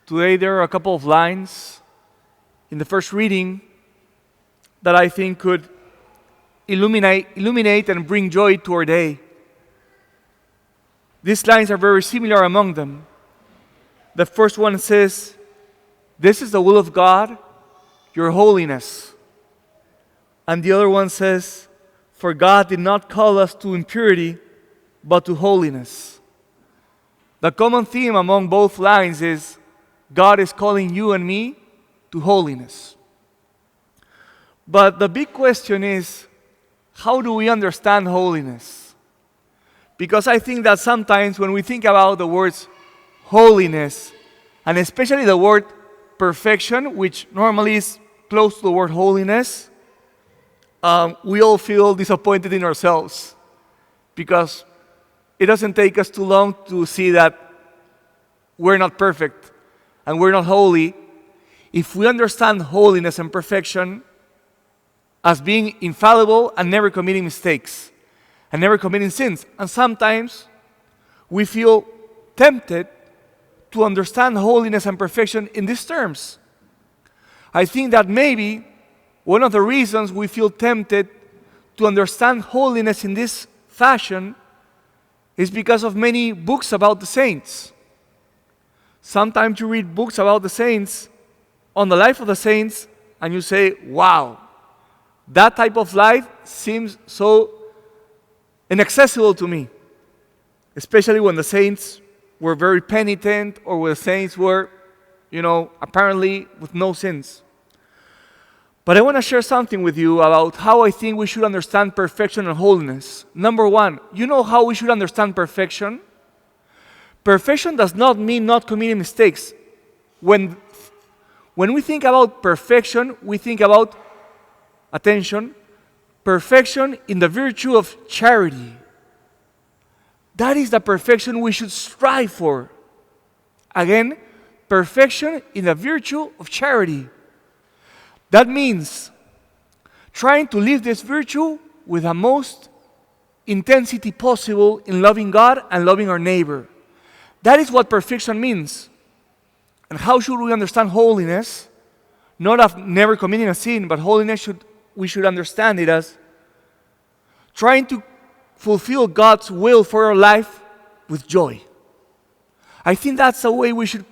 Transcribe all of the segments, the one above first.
Today there are a couple of lines in the first reading that I think could illuminate and bring joy to our day. These lines are very similar among them. The first one says, "This is the will of God, your holiness." And the other one says, "For God did not call us to impurity, but to holiness." The common theme among both lines is God is calling you and me to holiness. But the big question is, how do we understand holiness? Because I think that sometimes when we think about the words holiness, and especially the word perfection, which normally is close to the word holiness, we all feel disappointed in ourselves because it doesn't take us too long to see that we're not perfect and we're not holy. If we understand holiness and perfection as being infallible and never committing mistakes and never committing sins, and sometimes we feel tempted to understand holiness and perfection in these terms. I think that maybe one of the reasons we feel tempted to understand holiness in this fashion is because of many books about the saints. Sometimes you read books about the saints, on the life of the saints, and you say, wow, that type of life seems so inaccessible to me, especially when the saints were very penitent or when the saints were, apparently with no sins. But I want to share something with you about how I think we should understand perfection and holiness. Number one, you know how we should understand perfection? Perfection does not mean not committing mistakes. When we think about perfection, we think about, attention, perfection in the virtue of charity. That is the perfection we should strive for. Again, perfection in the virtue of charity. That means trying to live this virtue with the most intensity possible in loving God and loving our neighbor. That is what perfection means. And how should we understand holiness? Not of never committing a sin, but holiness we should understand it as trying to fulfill God's will for our life with joy. I think that's the way we should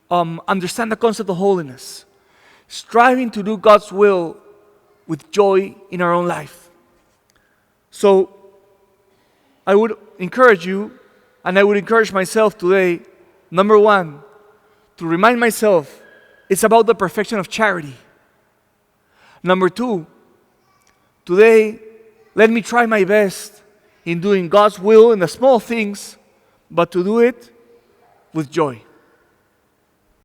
understand the concept of holiness. Striving to do God's will with joy in our own life. So, I would encourage you, and I would encourage myself today, number one, to remind myself it's about the perfection of charity. Number two, today, let me try my best in doing God's will in the small things, but to do it with joy.